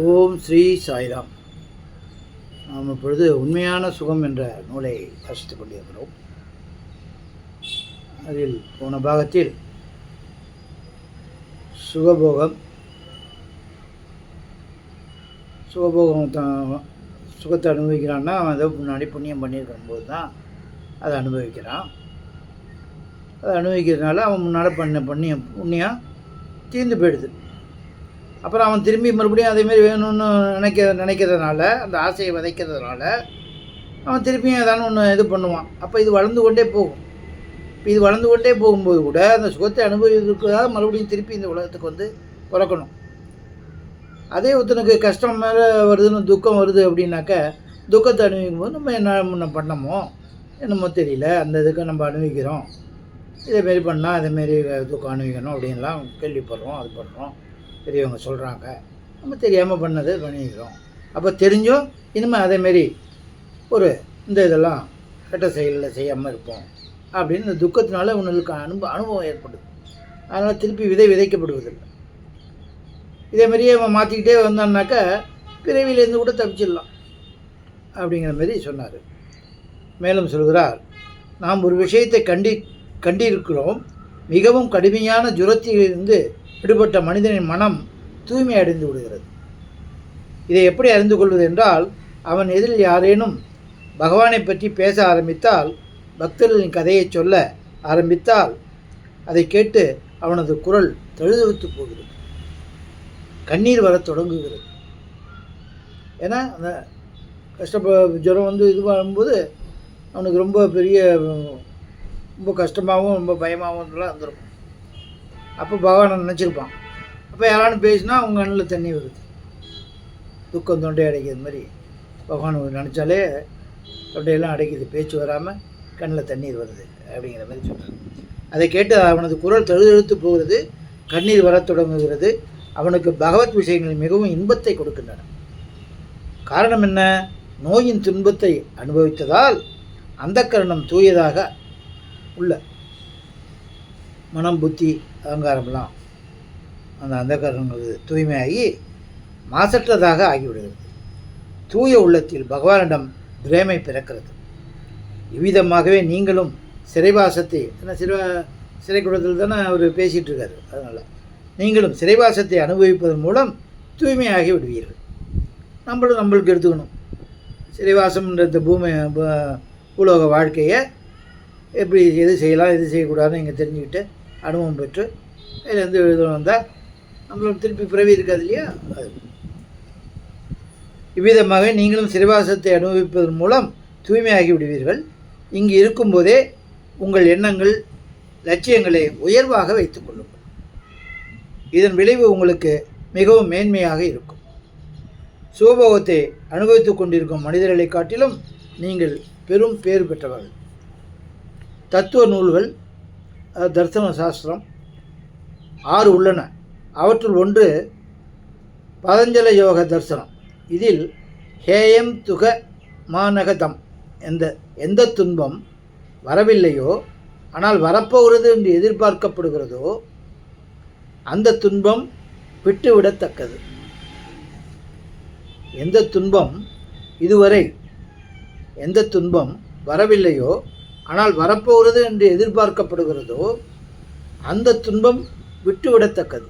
ஓம் ஸ்ரீ சாய்ராம். நாம் இப்பொழுது உண்மையான சுகம் என்ற நூலை வாசித்துக் கொண்டிருக்கிறோம். அதில் போன பாகத்தில் சுகபோகம் சுகத்தை அனுபவிக்கிறான்னா அவன் அதை முன்னாடி புண்ணியம் பண்ணியிருக்கிற போது தான் அதை அனுபவிக்கிறான். அதை அனுபவிக்கிறதுனால அவன் முன்னால் பண்ண புண்ணியம் தீர்ந்து போயிடுது. அப்புறம் அவன் திரும்பி மறுபடியும் அதேமாரி வேணும்னு நினைக்கிறதுனால, அந்த ஆசையை விதைக்கிறதுனால அவன் திரும்பியும் ஏதானு ஒன்று இது பண்ணுவான். அப்போ இது வளர்ந்து கொண்டே போகும். இப்போ இது வளர்ந்து கொண்டே போகும்போது கூட அந்த சுகத்தை அனுபவிக்கிறதுக்காக மறுபடியும் திருப்பி இந்த உலகத்துக்கு வந்து பிறக்கணும். அதே ஒருத்தனுக்கு கஷ்டம் மேலே வருதுன்னு துக்கம் வருது அப்படின்னாக்க, துக்கத்தை அனுபவிக்கும் போது நம்ம என்ன முன்ன பண்ணமோ என்னமோ தெரியல, அந்த இதுக்கு நம்ம அனுபவிக்கிறோம், இதேமாரி பண்ணால் அதேமாரி துக்கம் அனுபவிக்கணும் அப்படின்லாம் கேள்விப்படுறோம், அது பண்ணுறோம், பெரியவங்க சொல்கிறாங்க, நம்ம தெரியாமல் பண்ணதை பண்ணிக்கிறோம். அப்போ தெரிஞ்சும் இனிமேல் அதேமாரி ஒரு இதெல்லாம் கெட்ட செயலில் செய்யாமல் இருப்போம் அப்படின்னு இந்த துக்கத்தினால இவங்களுக்கு அனுபவம் ஏற்படுது. அதனால் திருப்பி விதைக்கப்படுவதில்லை. இதேமாரியே அவன் மாற்றிக்கிட்டே வந்தான்னாக்கா பிறவிலேருந்து கூட தப்பிச்சிடலாம் அப்படிங்கிற மாரி சொன்னார். மேலும் சொல்கிறார், நாம் ஒரு விஷயத்தை கண்டிருக்கிறோம். மிகவும் கடுமையான ஜுரத்திலிருந்து விடுபட்ட மனிதனின் மனம் தூய்மை அடைந்து விடுகிறது. இதை எப்படி அறிந்து கொள்வது என்றால், அவன் எதிரில் யாரேனும் பகவானை பற்றி பேச ஆரம்பித்தால், பக்தர்களின் கதையை சொல்ல ஆரம்பித்தால், அதை கேட்டு அவனது குரல் தழுதழுத்து போகிறது, கண்ணீர் வரத் தொடங்குகிறது. ஏன்னா அந்த ஜுரம் வந்து இது வரும்போது அவனுக்கு ரொம்ப பெரிய ரொம்ப கஷ்டமாகவும் ரொம்ப பயமாகவும் வந்துடும். அப்போ பகவானை நினச்சிருப்பான். அப்போ யாரானு பேசினா அவங்க கண்ணில் தண்ணி வருது, துக்கம் தொண்டை அடைக்கிறது மாதிரி பகவான் நினச்சாலே தொண்டையெல்லாம் அடைக்குது, பேச்சு வராமல் கண்ணில் தண்ணீர் வருது அப்படிங்கிற மாதிரி சொல்கிறாங்க. அதை கேட்டு அவனது குரல் தழுதழுத்து போகிறது, கண்ணீர் வரத் தொடங்குகிறது. அவனுக்கு பகவத் விஷயங்கள் மிகவும் இன்பத்தை கொடுக்கின்றன. காரணம் என்ன? நோயின் துன்பத்தை அனுபவித்ததால் அந்த கரணம் தூயதாக உள்ள மனம், புத்தி, அகங்காரம்லாம் அந்த அந்தகரணங்கள் தூய்மையாகி மாசற்றதாக ஆகிவிடுகிறது. தூய உள்ளத்தில் பகவானிடம் பிரேமை பிறக்கிறது. இவ்விதமாகவே நீங்களும் சிறைவாசத்தை சிறைக்கூடத்தில் தானே அவர் பேசிகிட்டு இருக்காரு, அதனால் நீங்களும் சிறைவாசத்தை அனுபவிப்பதன் மூலம் தூய்மையாகி விடுவீர்கள். நம்மளுக்கு எடுத்துக்கணும் சிறைவாசம்ன்ற இந்த பூலோக வாழ்க்கையை எப்படி எது செய்யலாம் எது செய்யக்கூடாதுன்னு இங்கே தெரிஞ்சுக்கிட்டு அனுபவம் பெற்று இதுலேருந்து எழுதணும் வந்தால் நம்மளுக்கு திருப்பி பிறவி இருக்காது இல்லையா? அது இவ்விதமாக நீங்களும் சிறைவாசத்தை அனுபவிப்பதன் மூலம் தூய்மையாகி விடுவீர்கள். இங்கு இருக்கும்போதே உங்கள் எண்ணங்கள், லட்சியங்களை உயர்வாக வைத்துக் கொள்ளுங்கள். இதன் விளைவு உங்களுக்கு மிகவும் மேன்மையாக இருக்கும். சுகபோகத்தை அனுபவித்து கொண்டிருக்கும் மனிதர்களை காட்டிலும் நீங்கள் பெரும் பேறு பெற்றவர்கள். தத்துவ நூல்கள், தர்சன சாஸ்திரம் 6 உள்ளன. அவற்றுள் ஒன்று பதஞ்சல யோக தர்சனம். இதில் ஹேயம் துக மாநகதம் எந்த துன்பம் வரவில்லையோ ஆனால் வரப்போகிறது என்று எதிர்பார்க்கப்படுகிறதோ அந்த துன்பம் விட்டுவிடத்தக்கது. எந்த துன்பம் வரவில்லையோ ஆனால் வரப்போகிறது என்று எதிர்பார்க்கப்படுகிறதோ அந்த துன்பம் விட்டுவிடத்தக்கது.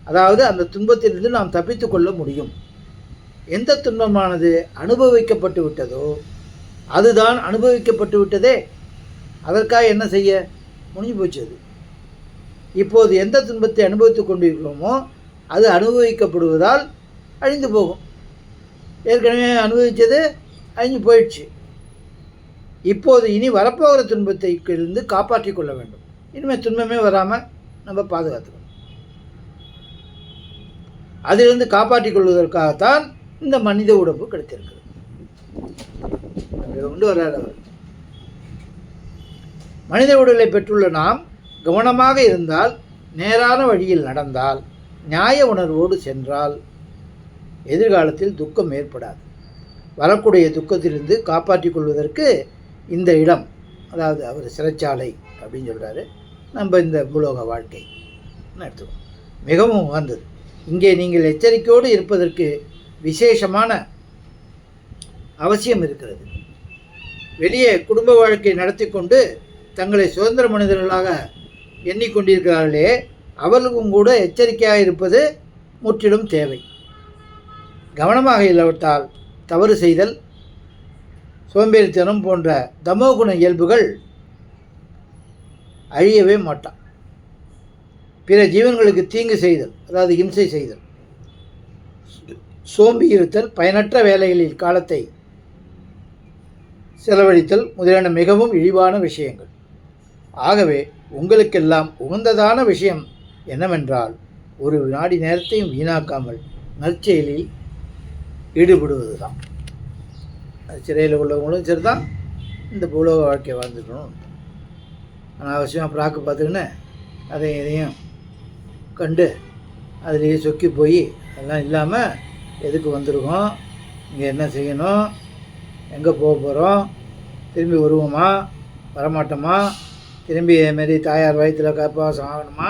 அதாவது அந்த துன்பத்திலிருந்து நாம் தப்பித்து கொள்ள முடியும். எந்த துன்பமானது அனுபவிக்கப்பட்டு விட்டதோ அதுதான் அனுபவிக்கப்பட்டு விட்டதே, அதற்காக என்ன செய்ய முடிஞ்சு போச்சு. அது இப்போது எந்த துன்பத்தை அனுபவித்து கொண்டிருக்கிறோமோ அது அனுபவிக்கப்படுவதால் அழிந்து போகும். ஏற்கனவே அனுபவித்தது அழிஞ்சு போயிடுச்சு. இப்போது இனி வரப்போகிற துன்பத்தை இருந்து காப்பாற்றி கொள்ள வேண்டும். இனிமேல் துன்பமே வராமல் நம்ம பாதுகாத்துக்கணும். அதிலிருந்து காப்பாற்றிக் கொள்வதற்காகத்தான் இந்த மனித உடம்பு கிடைத்திருக்கிறது. கொண்டு வர்றார் அவர். மனித உடலை பெற்றுள்ள நாம் கவனமாக இருந்தால், நேரான வழியில் நடந்தால், நியாய உணர்வோடு சென்றால் எதிர்காலத்தில் துக்கம் ஏற்படாது. வரக்கூடிய துக்கத்திலிருந்து காப்பாற்றிக் கொள்வதற்கு இந்த இடம், அதாவது அவர் சிறைச்சாலை அப்படின்னு சொல்கிறாரு, நம்ம இந்த பூலோக வாழ்க்கை எடுத்துக்கோம், மிகவும் உகந்தது. இங்கே நீங்கள் எச்சரிக்கையோடு இருப்பதற்கு விசேஷமான அவசியம் இருக்கிறது. வெளியே குடும்ப வாழ்க்கை நடத்தி கொண்டு தங்களை சுதந்திர மனிதர்களாக எண்ணிக்கொண்டிருக்கிறார்களே, அவர்களுக்கும் கூட எச்சரிக்கையாக இருப்பது முற்றிலும் தேவை. கவனமாக இல்லாவிட்டால் தவறு செய்தல், சோம்பேறித்தனம் போன்ற தமோகுண இயல்புகள் அழியவே மாட்டான். பிற ஜீவன்களுக்கு தீங்கு செய்தல், அதாவது இம்சை செய்தல், சோம்பி இருத்தல், பயனற்ற வேலைகளில் காலத்தை செலவழித்தல் முதலான மிகவும் இழிவான விஷயங்கள். ஆகவே உங்களுக்கெல்லாம் உகந்ததான விஷயம் என்னவென்றால், ஒரு வினாடி நேரத்தையும் வீணாக்காமல் நற்செயலில் ஈடுபடுவது தான். சிறையில் உள்ளவங்களும் சரி தான், இந்த பூலோக வாழ்க்கையை வாழ்ந்துக்கணும். அனாவசியமாக பிராக்கு பார்த்துக்கின்னு அதையும் இதையும் கண்டு அதுலேயே சொக்கி போய் எல்லாம் இல்லாமல் எதுக்கு வந்திருக்கோம், இங்கே என்ன செய்யணும், எங்கே போக போகிறோம், திரும்பி வருவோமா வரமாட்டோமா, திரும்பி இதுமாரி தாயார் வயிற்றில் காப்பாசம் ஆகணுமா,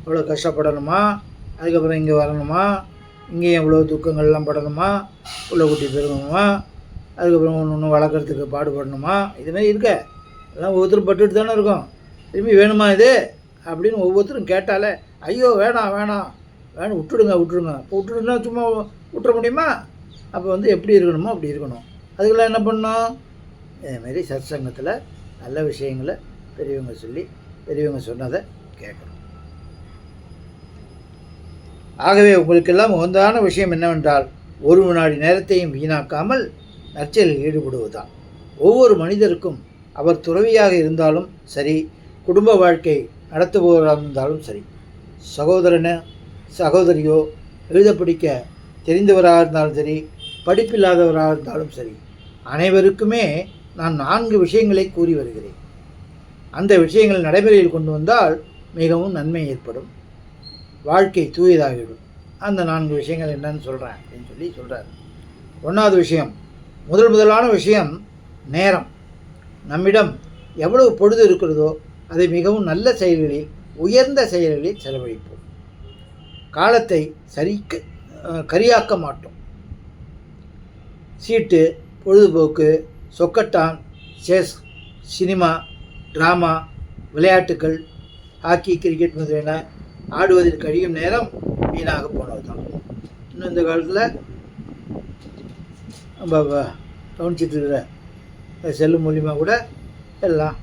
இவ்வளோ கஷ்டப்படணுமா, அதுக்கப்புறம் இங்கே வரணுமா, இங்கேயும் இவ்வளோ துக்கங்கள்லாம் படணுமா, உள்ள குட்டி பெருகணுமா, அதுக்கப்புறம் ஒன்று ஒன்று வளர்க்குறதுக்கு பாடுபடணுமா, இதுமாரி இருக்க எல்லாம் ஒவ்வொருத்தரும் பட்டுட்டு தானே இருக்கோம். திரும்பி வேணுமா இது அப்படின்னு ஒவ்வொருத்தரும் கேட்டாலே, ஐயோ வேணாம் வேணாம் வேணும் விட்டுடுங்க இப்போ விட்டுடுன்னா சும்மா விட்டுற முடியுமா? அப்போ எப்படி இருக்கணுமோ அப்படி இருக்கணும். அதுக்கெல்லாம் என்ன பண்ணணும்? இதேமாரி சத்சங்கத்தில் நல்ல விஷயங்களை பெரியவங்க சொல்லி பெரியவங்க சொன்னதை கேட்கணும். ஆகவே உங்களுக்கெல்லாம் உகந்தான விஷயம் என்னவென்றால், ஒரு வினாடி நேரத்தையும் வீணாக்காமல் நற்செயலில் ஈடுபடுவதுதான். ஒவ்வொரு மனிதருக்கும் அவர் துறவியாக இருந்தாலும் சரி, குடும்ப வாழ்க்கை நடத்துபவராக இருந்தாலும் சரி, சகோதரனோ சகோதரியோ, எழுத படிக்க தெரிந்தவராக இருந்தாலும் சரி, படிப்பில்லாதவராக இருந்தாலும் சரி, அனைவருக்குமே நான் 4 விஷயங்களை கூறி வருகிறேன். அந்த விஷயங்களை நடைமுறையில் கொண்டு வந்தால் மிகவும் நன்மை ஏற்படும், வாழ்க்கை தூயதாகிவிடும். அந்த 4 விஷயங்கள் என்னன்னு சொல்கிறேன் அப்படின்னு சொல்கிறார். 1வது விஷயம், முதலான விஷயம் நேரம். நம்மிடம் எவ்வளவு பொழுது இருக்கிறதோ அதை மிகவும் நல்ல செயல்களில், உயர்ந்த செயல்களில் செலவழிப்போம். காலத்தை கரியாக்க மாட்டோம். சீட்டு, பொழுதுபோக்கு, சொக்கட்டான், செஸ், சினிமா, ட்ராமா, விளையாட்டுக்கள், ஹாக்கி, கிரிக்கெட் முதலியன ஆடுவதில் கழியும் நேரம் வீணாக போனது தான். இன்னும் இந்த காலத்தில் நம்ம கவனிச்சிட்டு இருக்கிற செல்லு மூலியமாக கூட எல்லாம்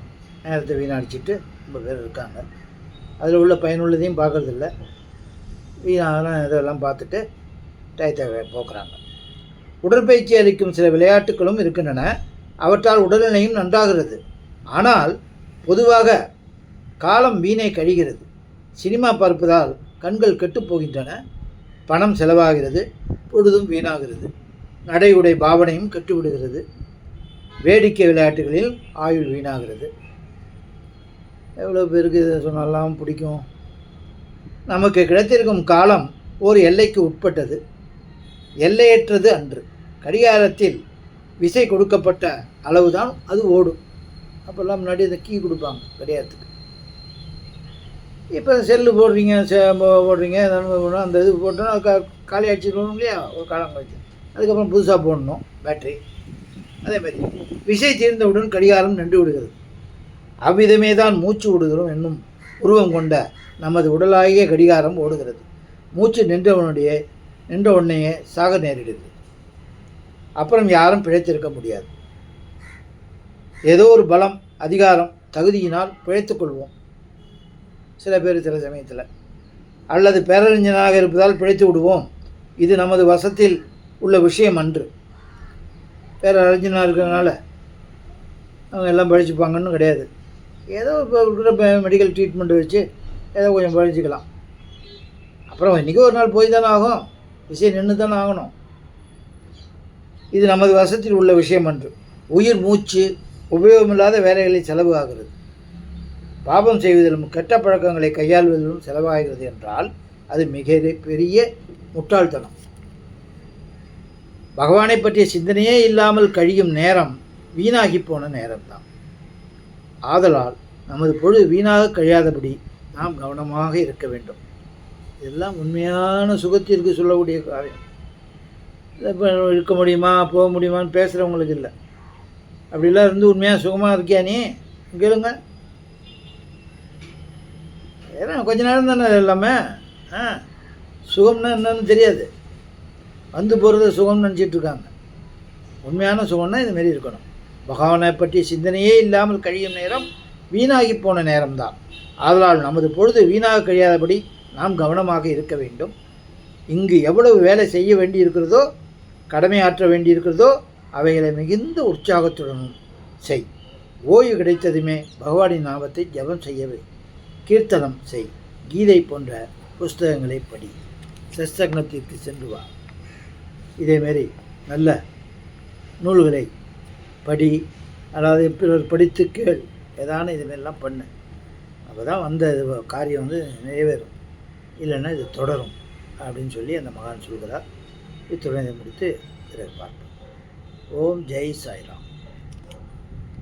நேரத்தை வீணடிச்சிட்டு ரொம்ப பேர் இருக்காங்க. அதில் உள்ள பயனுள்ளதையும் பார்க்குறதில்ல, வீணான இதெல்லாம் பார்த்துட்டு டயத்தை போக்குறாங்க. உடற்பயிற்சி அளிக்கும் சில விளையாட்டுகளும் இருக்கின்றன. அவற்றால் உடல்நிலையும் நன்றாகிறது. ஆனால் பொதுவாக காலம் வீணை கழிகிறது. சினிமா பார்ப்பதால் கண்கள் கெட்டுப்போகின்றன, பணம் செலவாகிறது, பொழுதும் வீணாகிறது, நடை உடை பாவனையும் கெட்டுவிடுகிறது, வேடிக்கை விளையாட்டுகளில் ஆயுள் வீணாகிறது. எவ்வளோ பேருக்கு இதை சொன்னாலாம் பிடிக்கும். நமக்கு கிடைத்திருக்கும் காலம் ஒரு எல்லைக்கு உட்பட்டது, எல்லையற்றது அன்று. கடிகாரத்தில் விசை கொடுக்கப்பட்ட அளவுதான் அது ஓடும். அப்போல்லாம் முன்னாடி அந்த கீ கொடுப்பாங்க கடிகாரத்துக்கு. இப்போ செல்லு போடுறீங்க அந்த இது போட்டோன்னா காலி அடிச்சுக்கணும் இல்லையா, ஒரு காலம் கழிச்சு அதுக்கப்புறம் புதுசாக போடணும் பேட்ரி. அதேமாதிரி விசை தீர்ந்தவுடன் கடிகாரம் நின்று விடுகிறது. அவ்விதமே தான் மூச்சு விடுகிறோம் என்னும் உருவம் கொண்ட நமது உடலாகிய கடிகாரம் ஓடுகிறது. மூச்சு நின்ற உடனேயே சாக நேரிடுது. அப்புறம் யாரும் பிழைத்திருக்க முடியாது. ஏதோ ஒரு பலம், அதிகாரம், தகுதியினால் பிழைத்து கொள்வோம் சில பேர் சில சமயத்தில், அல்லது பேரறிஞனாக இருப்பதால் பிழைத்து விடுவோம். இது நமது வசத்தில் உள்ள விஷயம் அன்று. பேரறிஞனாக இருக்கிறதுனால அவங்க எல்லாம் படிச்சுப்பாங்கன்னு கிடையாது. ஏதோ இப்போ இருக்கிற மெடிக்கல் ட்ரீட்மெண்ட் வச்சு ஏதோ கொஞ்சம் படிச்சுக்கலாம். அப்புறம் இன்றைக்கி ஒரு நாள் போய் தானே ஆகும், விஷயம் நின்று தானே ஆகணும். இது நமது வசத்தில் உள்ள விஷயம் அன்று. உயிர் மூச்சு உபயோகமில்லாத வேலைகளில் செலவு ஆகிறது. பாபம் செய்வதிலும் கெட்ட பழக்கங்களை கையாள்வதிலும் செலவாகிறது என்றால் அது மிக பெரிய முட்டாள்தனம். பகவானை பற்றிய சிந்தனையே இல்லாமல் கழியும் நேரம் வீணாகி போன நேரம்தான். ஆதலால் நமது பொழுது வீணாக கழியாதபடி நாம் கவனமாக இருக்க வேண்டும். இதெல்லாம் உண்மையான சுகத்திற்கு சொல்லக்கூடிய காரியம். இப்போ இருக்க முடியுமா போக முடியுமான்னு பேசுகிறவங்களுக்கு இல்லை. அப்படிலாம் இருந்து உண்மையாக சுகமாக இருக்கியா நீ கேளுங்க. ஏன்னா கொஞ்ச நேரம் தானே எல்லாமே. சுகம்னா என்னன்னு தெரியாது, வந்து போகிறத சுகம்னு நினச்சிட்ருக்காங்க. உண்மையான சுகம்னா இதுமாரி இருக்கணும். பகவானை பற்றிய சிந்தனையே இல்லாமல் கழியும் நேரம் வீணாகி போன நேரம்தான். ஆதலால் நமது பொழுது வீணாக கழியாதபடி நாம் கவனமாக இருக்க வேண்டும். இங்கு எவ்வளவு வேலை செய்ய வேண்டி இருக்கிறதோ, கடமையாற்ற வேண்டி இருக்கிறதோ அவைகளை மிகுந்த உற்சாகத்துடன் செய். ஓய்வு கிடைத்ததுமே பகவானின் நாமத்தை ஜபம் செய்யவே, கீர்த்தனம் செய், கீதை போன்ற புஸ்தகங்களை படி, சத்சங்கத்திற்கு சென்று வா. இதேமாரி நல்ல நூல்களை படி, அதாவது பிறர் படித்து கேள், ஏதான இதுமாரிலாம் பண்ணு. அப்போ தான் வந்த காரியம் வந்து நிறைவேறும், இல்லைன்னா இது தொடரும் அப்படின்னு சொல்லி அந்த மகான் சொல்கிறார். இத்துடன் இதை முடித்து பிறர் பார்ப்போம். ஓம் ஜெய் சாய்ராம்.